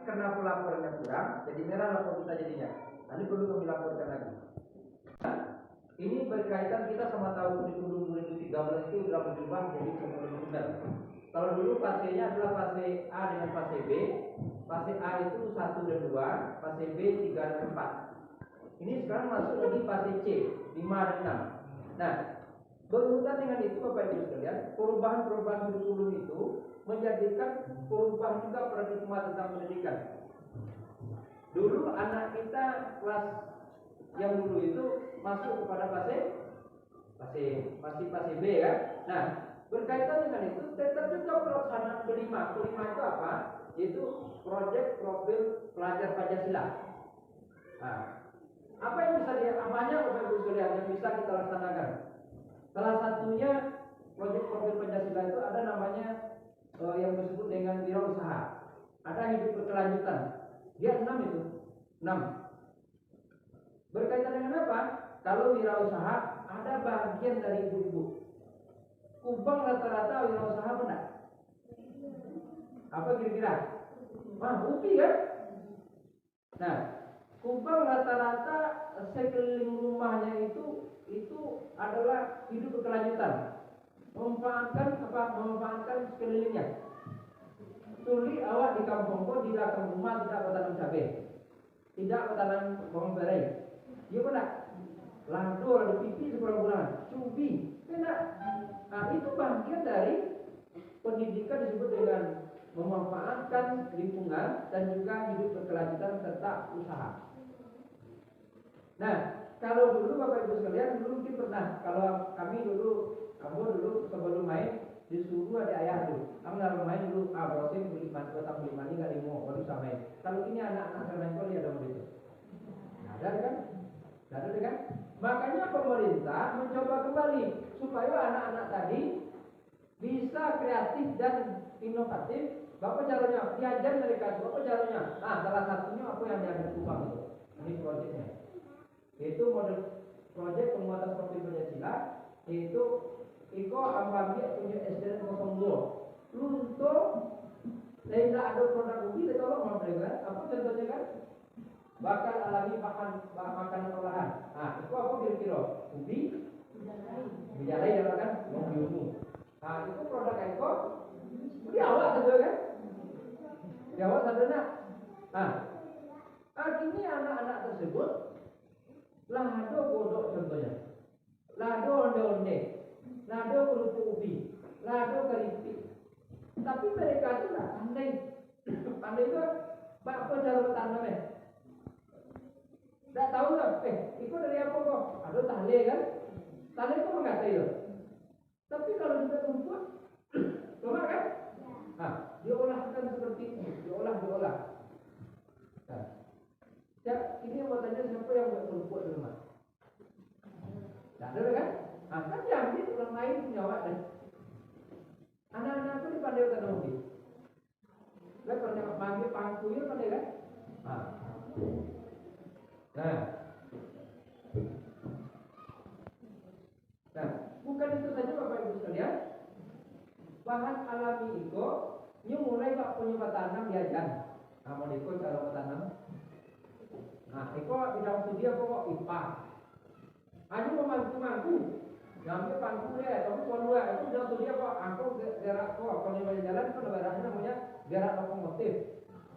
karena pelaporannya kurang, jadi merah lapor kita jadinya. Nanti perlu kami laporkan lagi. Nah, ini berkaitan kita sama tahun kurikulum 2013 itu sudah berubah jadi kurikulum benar. Kalau dulu fasenya adalah fase A dengan fase B. Fase A itu 1 dan 2, fase B 3 dan 4. Ini sekarang masuk lagi fase C 5 dan 6. Nah, berurutan dengan itu Bapak Ibu sekalian, perubahan-perubahan kurikulum itu menjadikan perubahan juga paradigma tentang pendidikan. Dulu anak kita kelas yang dulu itu masuk kepada fase B ya. Nah, berkaitan dengan itu tetap juga pelaksanaan kelima. Kelima itu apa? Yaitu proyek profil pelajar Pancasila. Nah, apa yang bisa banyak Bapak Ibu sekalian yang bisa kita laksanakan. Salah satunya proyek profil Pancasila itu ada namanya yang disebut dengan wirausaha. Ada hidup berkelanjutan. Dia 6 itu. 6. Berkaitan dengan apa? Kalau wirausaha ada bagian dari ibu-ibu. Kubang rata-rata wirausaha benar. Apa kira-kira? Ubi kan? Nah, Kubang rata-rata sekeliling rumahnya itu adalah hidup berkelanjutan. Memanfaatkan sekelilingnya. Tuli awak di kampung kok di belakang rumah tidak bertanam cabai, tidak bertanam bawang bombay. Iya benar. Lado ada pipi seberang bulan, cubi, enak. Nah itu bagian dari pendidikan disebut dengan memanfaatkan lingkungan dan juga hidup berkelanjutan serta usaha. Nah, kalau dulu Bapak Ibu sekalian dulu mungkin pernah, kalau kamu dulu sebelum main disuruh ada ayah dulu. Kamu dalam main dulu, browsing beli mani nggak limo, baru bisa main. Kalau ini anak-anak main kali ada begitu. Ada kan? Ada kan? Makanya pemerintah mencoba kembali supaya anak-anak tadi bisa kreatif dan inovatif. Bapak caranya diajar mereka, bapak caranya. Nah, salah satunya apa yang diajar Kubang itu. Ini proyeknya. Itu model proyek penguatan profil Pancasila, itu Iko ambil punya SDN 02. Lunto, saya tidak ada produk ubi, dia tolong mereka. Apa contohnya kan? Bakal alami makanan olahan. Nah, itu apa kira-kira? Ubi, bijalai dia kan? Membunuh. Nah, itu produk Iko. Di awal saja kan? Di awal saja nak. Nah, akhirnya anak-anak tersebut lado kodok contohnya, lado onde-onde, lado kerupuk ubi, lado keripik. Tapi mereka itu tidak pandai. Pandai itu apa cara bertanamnya? Tidak tahu lah. Itu dari apa kok? Ada tali kan? Tali itu mengatai loh. Tapi kalau juga rumput, coba kan? Nah, diolahkan seperti ini, diolah. Nah, ya, ini yang mau tanya siapa yang buat rumput di rumah? Tidak ada kan? Nah, kan diambil orang lain nyawa dan anak-anak itu dipandai tanam ubi. Kan pernah panggil pangkuyur pandai kan? Nah, bukan itu saja Bapak Ibu sekalian. Bahan alami itu, ini mulai Pak punya tanam diajar. Nah, mau ikut cara bertanam. Nah, itu bidang studi apa kok IPA. Hanya memangku-mangku. Sampai pangku dia, tapi kalau itu bidang studi apa? Aku gerak kok. Kalau di jalan itu geraknya namanya gerak lokomotif.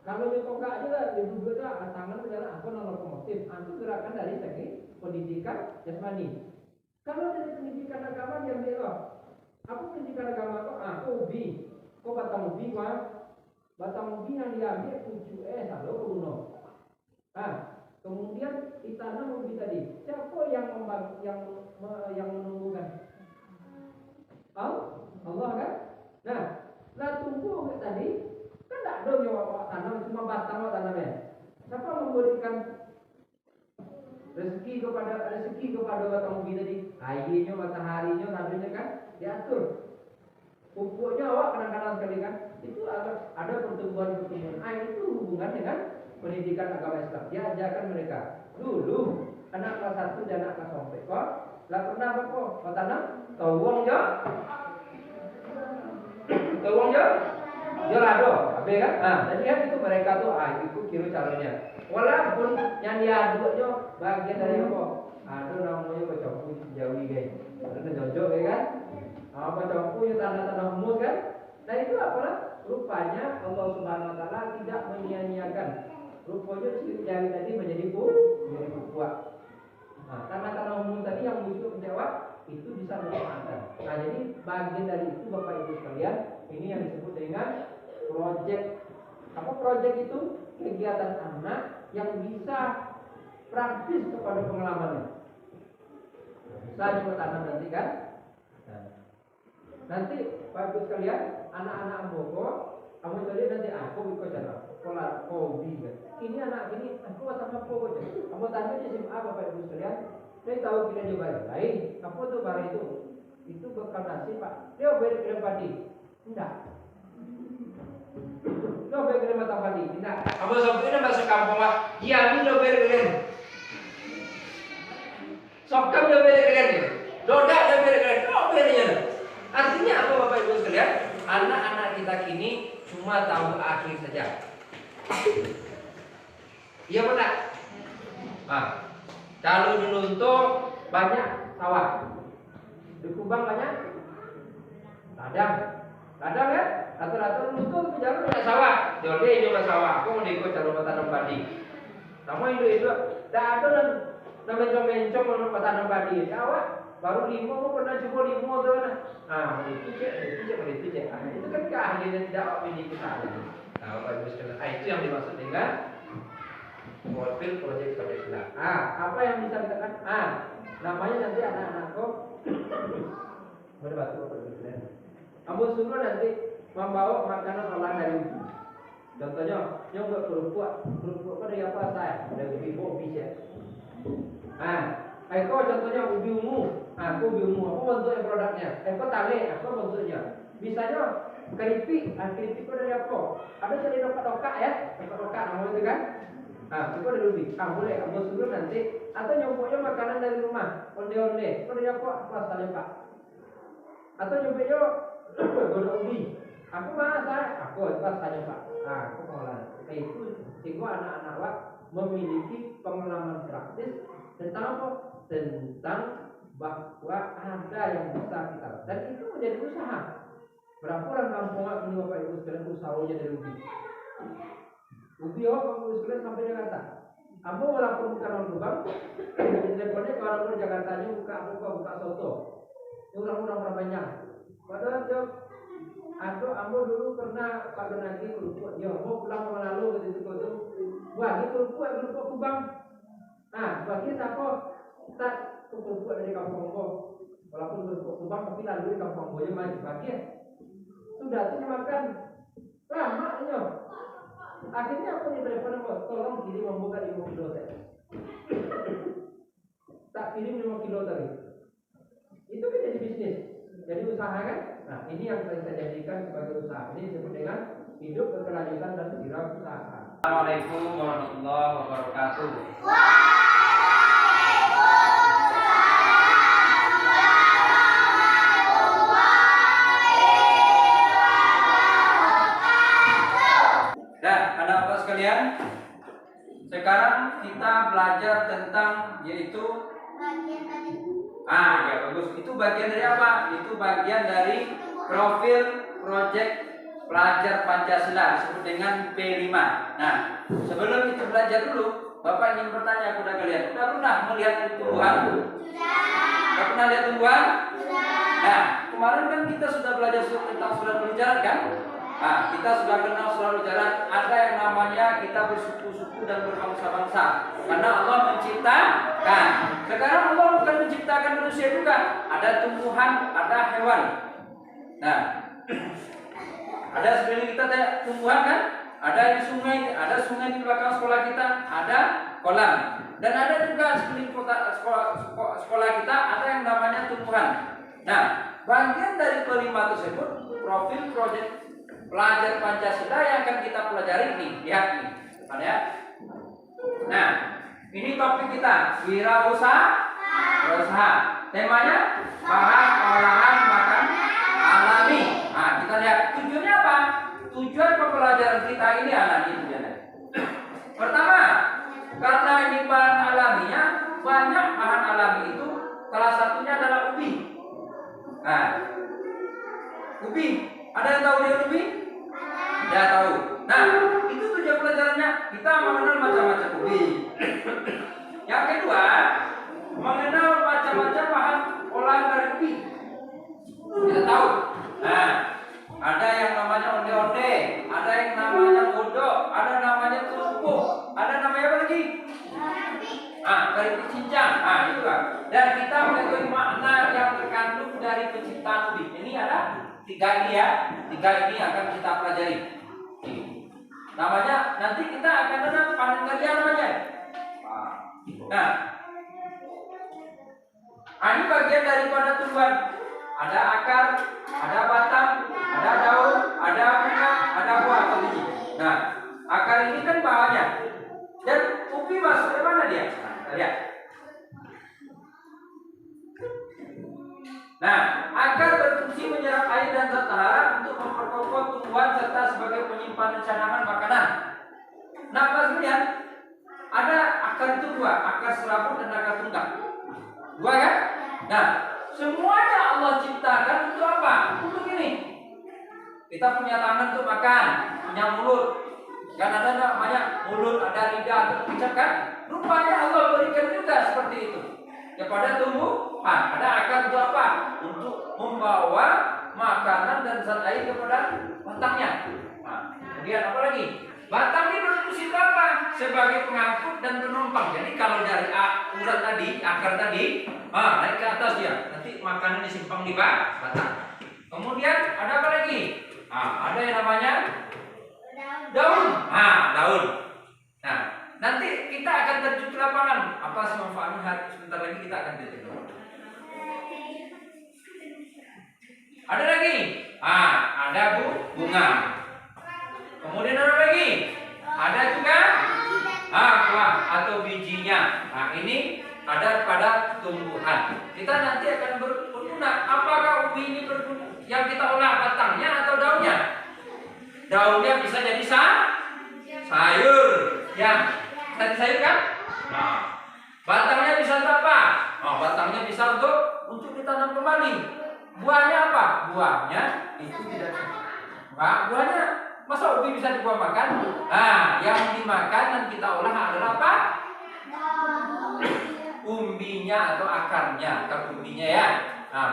Kalau di tongkat juga, di duduk itu tangan berjalan, aku lokomotif. Itu gerakan dari segi pendidikan jasmani. Kalau dari pendidikan agama dia bilang, aku pendidikan agama itu aku ubi. Kok batang ubi mah? Batang ubi yang diambil 7 satu kuno. Kemudian ditanam ubi tadi. Siapa yang menumbuhkan? Allah kan? Nah tumbuh tadi kan tidak ada yang tanam, cuma batang tanamnya. Siapa memberikan rezeki kepada batang ubi tadi? Airnya, mataharinya, nantinya kan diatur. Pupuknya awak kadang-kadang sekali kan? Itu ada pertumbuhan. Itu hubungan dengan pendidikan agama Islam. Dia ajarkan mereka. Dulu anak kelas 1 dan anak kelas 4 kok lah pernah apa kok? Tanam tawang ya? Jolado, abe kan? Nah, jadi lihat itu mereka tuh itu kira caranya. Walaupun yang diaduknya bagian dari apa? Ada namanya kecompu Jawi guys. Ada kejojok kan? Apa kecompu itu tanda-tanda humus kan? Nah itu apa? Rupanya Allah Subhanahu Wa Taala tidak menyia-nyiakan. Rupanya si jari tadi menjadi kuat. Nah, tanda-tanda humus tadi yang musuh menjawab itu bisa memanfaatkan. Nah jadi bagian dari itu Bapak Ibu sekalian, ini yang disebut dengan project. Apa project itu? Kegiatan anak yang bisa praktis kepada pengalamannya. Saya coba tanam nanti kan. Nanti Bapak Ibu sekalian, anak-anak Boko, kamu tadi nanti aku ikut cara pola hobi kan. Ini anak ini aku sama Boko aja. Kamu tanya di SMA Bapak Ibu sekalian, saya tahu kita juga lain. Apa tuh barang itu? Itu bekal nasi Pak. Dia beri kirim padi. Enggak. Lo beri kirim matang padi. Enggak. Kamu sampai masuk kampung Pak. Iya, ini lo beri kirim. Sokam lo beri kirim. Dodak lo beri kirim. Lo beri kirim. Artinya apa Bapak Ibu sekalian? Anak-anak kita kini cuma tahu akhir saja. Iya benar. Nah, kalau di Lunto banyak sawah, di Kubang banyak ladang kan? Rata-rata Lunto jalan banyak sawah. Jadi juga sawah. Aku mau ikut cara tanam padi. Namun itu tidak ada mencong-mencong untuk tanam padi. Sawah. Baru 5 mau pernah coba 5 tuh nah itu cek. Nah, itu kan keahlian yang tidak memiliki kita. Nah, Bapak Ibu sekalian, itu yang dimaksud dengan profil project lah. Apa yang bisa dikatakan? Namanya nanti anak-anakku berbatu Bapak Ibu sekalian. Kamu suruh nanti membawa makanan olahan dari ubi. Contohnya, yang buat kerupuk dari apa saya? Dari ubi bisa. Eko contohnya ubi ungu. Aku ubi ungu. Apa bentuknya produknya? Eko tale. Apa bentuknya? Bisanya keripik. Keripik itu dari apa? Ada dari doka-doka ya? Doka-doka namanya itu kan? Itu dari ubi. Boleh. Kamu suruh nanti. Atau nyompoknya makanan dari rumah. Onde-onde. Itu dari apa? Apa asalnya Pak? Atau nyompoknya godok ubi. Aku mana saya? Aku itu asalnya Pak. Aku pengolahan. Itu sehingga anak-anak Pak memiliki pengalaman praktis tentang apa? Tentang bahwa ada yang bisa kita dan itu menjadi usaha. Berapa orang kampung ini Bapak Ibu sekalian usahanya dari ubi. Ubi Bapak Ibu sekalian sampai Jakarta. Kamu walaupun bukan orang Subang, teleponnya kalau orang Jakarta nya buka soto. Ini orang-orang banyak. Padahal dia ambo dulu pernah pada nanti kerupuk. Dia mau pulang ke lalu ke situ itu. Wah, ini kerupuk Kubang. Bagi siapa kita kerupuk dari kampung Ambo, walaupun kerupuk Kubang tapi lalu di kampung Ambo nya maju bagi sudah itu dimakan lama ini. Akhirnya aku di telepon Ambo, tolong kirim Ambo kan 5 kilo teh. Tak kirim 5 kilo tadi. Itu kan jadi bisnis, jadi usaha kan? Nah ini yang saya jadikan sebagai usaha. Ini disebut dengan hidup berkelanjutan dan wirausaha. Assalamualaikum warahmatullahi wabarakatuh. Sekalian, sekarang kita belajar tentang yaitu ya bagus. Itu bagian dari apa? Itu bagian dari profil project pelajar Pancasila disebut dengan P5. Nah, sebelum itu belajar dulu, Bapak ingin bertanya kepada kalian, sudah pernah melihat tumbuhan? Sudah pernah lihat tumbuhan? Nah, kemarin kan kita sudah belajar tentang surat berjalan kan? Kita sudah kenal selalu jalan. Ada yang namanya kita bersuku-suku dan berbangsa-bangsa. Karena Allah menciptakan. Sekarang Allah bukan menciptakan manusia juga. Ada tumbuhan, ada hewan. Nah, ada sekeliling kita ada tumbuhan kan? Ada di sungai, ada sungai di belakang sekolah kita, ada kolam. Dan ada juga sekeliling sekolah kita ada yang namanya tumbuhan. Nah, bagian dari kelima tersebut profil project pelajar Pancasila yang akan kita pelajari nih, lihat nih, ya. Nah, ini topik kita wirausaha. Temanya bahan olahan makan alami. Nah, kita lihat tujuannya apa? tujuan pembelajaran kita ini anak itu ya. Pertama, karena ini bahan alaminya, banyak bahan alami itu, salah satunya adalah ubi. Nah, ubi, ada yang tahu dia ubi? Ya tahu. Nah, itu tujuan pelajarannya, kita mengenal macam-macam ubi. Yang kedua, mengenal macam-macam bahan olahan dari ubi. Kita tahu. Nah, ada yang namanya onde-onde, ada yang namanya godok, ada namanya kerupuk, ada namanya apa lagi? Keripik cincang. Itu kan. Dan kita mengetahui makna yang terkandung dari penciptaan ubi. Ini ada 3 ini ya. 3 ini akan kita pelajari. Namanya nanti kita akan ada panen kerja namanya. Nah, ini bagian daripada tumbuhan. Ada akar, ada batang, ada daun, ada bunga, ada buah atau biji. Nah, akar ini kan bahannya. Dan ubi masuk ke mana dia? Nah, lihat. Nah, akar berfungsi menyerap air dan zat hara untuk memperkokoh tumbuhan serta sebagai penyimpanan cadangan makanan. Nah, kemudian ada akar itu 2, akar serabut dan akar tunggal. 2 kan? Nah, semuanya Allah ciptakan untuk apa? Untuk ini. Kita punya tangan untuk makan, punya mulut. Kan ada namanya mulut, ada lidah untuk mengucapkan. Rupanya Allah berikan juga seperti itu. Kepada tumbuhan, ada akar untuk apa? Untuk membawa makanan dan zat air kepada batangnya. Nah, kemudian apa lagi? Batang ini berfungsi apa? Sebagai pengangkut dan penumpang. Jadi kalau dari urat tadi, akar tadi, naik ke atas dia. Nanti makanan disimpan di batang. Kemudian ada apa lagi? Ada yang namanya daun. Daun. Nah, nanti kita akan terjun ke lapangan. Apa sih manfaatnya? Sebentar lagi kita akan terjun. Ada lagi? Ada bunga. Kemudian ada lagi? Ada juga buah atau bijinya. Ini ada pada tumbuhan. Kita nanti akan berguna. Apakah ubi ini berguna yang kita olah batangnya atau daunnya? Daunnya bisa jadi sayur. Ya, tadi sayur kan? Batangnya bisa untuk apa? Batangnya bisa untuk ditanam kembali. Buahnya apa? Buahnya itu tidak. Buahnya masa ubi bisa dibuat makan? Yang dimakan dan kita olah adalah apa? Umbinya atau akarnya, akar umbinya ya.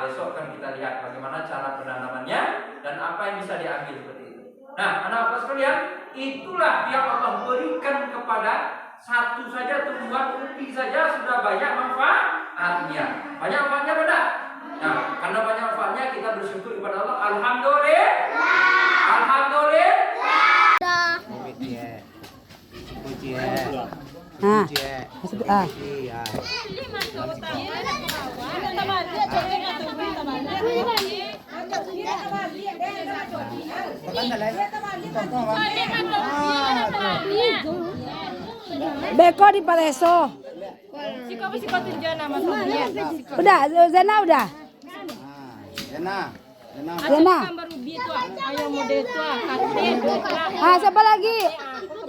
Besok akan kita lihat bagaimana cara penanamannya dan apa yang bisa diambil seperti itu. Nah, anak-anak sekalian, itulah yang Allah berikan kepada satu saja tumbuhan ubi saja sudah banyak manfaatnya. Banyak manfaatnya benar. Nah, karena banyak manfaatnya kita bersyukur kepada Allah. Alhamdulillah. Alhamdulillah. Beko di Paleso. Siko tunjuk nama Sofia. Udah, Zena udah. Zena. Gambar ubi itu, ayo mode itu, kakek. Siapa lagi?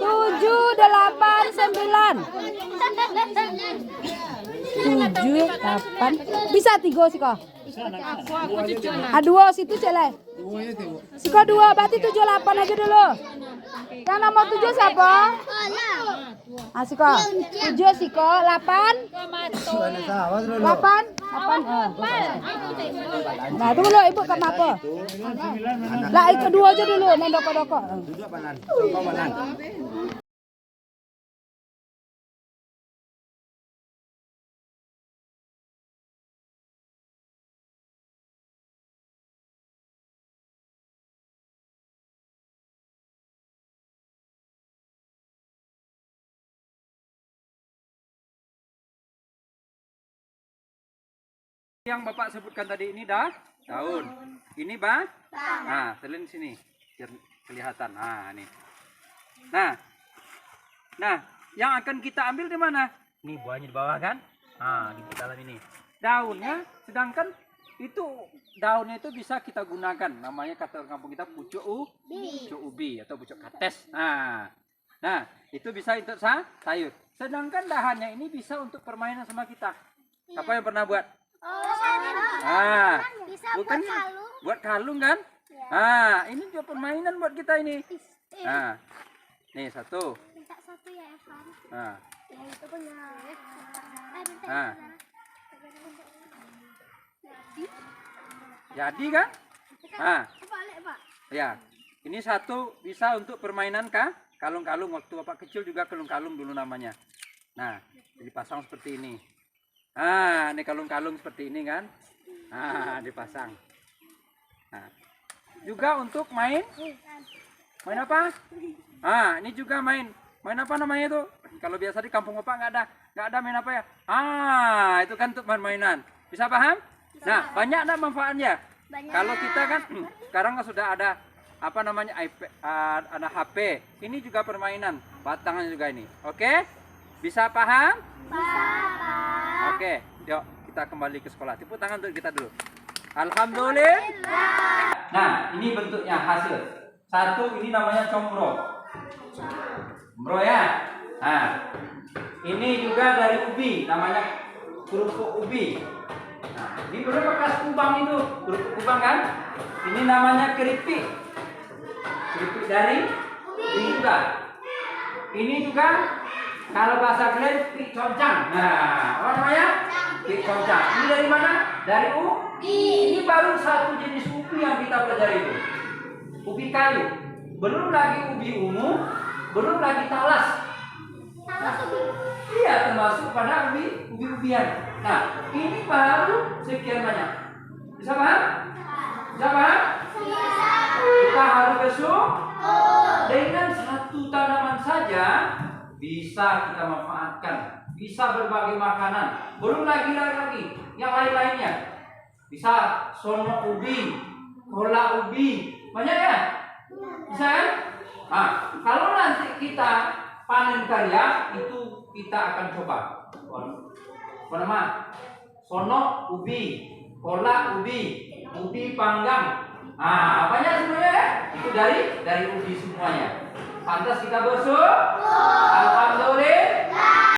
7, 8, 9. 7, 8. Bisa 3 siko. Aku cucu anak. 2 situ celai. Siko 2, berarti 7, 8 aja dulu. Yang nomor 7 siapa? Siko. 7 siko, 8. 8. Nah, tunggu dulu Ibu kamu apa? Lah, itu 2 aja dulu, nang doko-doko. Yang Bapak sebutkan tadi ini daun. Ini batang. Selain sini biar kelihatan. Ini. Nah, yang akan kita ambil di mana? Nih buahnya di bawah kan? Di dalam ini. Daunnya, sedangkan itu daunnya itu bisa kita gunakan, namanya kata orang kampung kita pucuk ubi atau pucuk kates. Nah, itu bisa untuk sayur. Sedangkan dahannya ini bisa untuk permainan sama kita. Apa yang pernah buat? Bisa bukan buat kalung. buat kalung kan? Ini juga permainan buat kita ini. Nih satu. Minta satu ya, Evan. Nah, Itu punya. jadi kan? Balik, Pak. Ya, ini satu bisa untuk permainan kalung-kalung. Waktu Bapak kecil juga kalung-kalung dulu namanya. Nah, dipasang seperti ini. Ini kalung-kalung seperti ini kan? Dipasang. Nah, juga untuk main apa? Ini juga main apa namanya itu? Kalau biasa di kampung Bapak nggak ada main apa ya? Itu kan untuk main-mainan. Bisa paham? Nah, banyak enggak manfaatnya? Banyak. Kalau kita kan sekarang kan sudah ada apa namanya iPad, ada HP. Ini juga permainan, batangan juga ini. Oke? Bisa paham? Oke, yuk kita kembali ke sekolah. Tepuk tangan untuk kita dulu. Alhamdulillah. Nah, ini bentuknya hasil. Satu ini namanya combro. Combro ya. Nah, ini juga dari ubi, namanya kerupuk ubi. Nah, ini belum bekas kubang itu, kerupuk kubang kan? Ini namanya keripik. Keripik dari ubi juga. Ini juga kalau bahasa kalian pik concang. Nah, apa namanya? Pik concang. Ini dari mana? Dari ubi. Ini baru satu jenis ubi yang kita pelajari itu. Ubi kayu. Belum lagi ubi ungu, belum lagi talas. Nah, iya termasuk pada ubi-ubian. Nah, ini baru sekian banyak. Bisa paham? Bisa paham? Kita harus besok dengan satu tanaman saja bisa kita manfaatkan, bisa berbagai makanan. Belum lagi yang lain-lainnya. Bisa sono ubi, kola ubi, banyak ya? Bisa kan? Nah, kalau nanti kita panen karya itu kita akan coba. Apa nama? Sono ubi, kola ubi, ubi panggang. Banyak sebenarnya ya? Itu dari ubi semuanya. Pantas kita bersyukur. Alhamdulillah.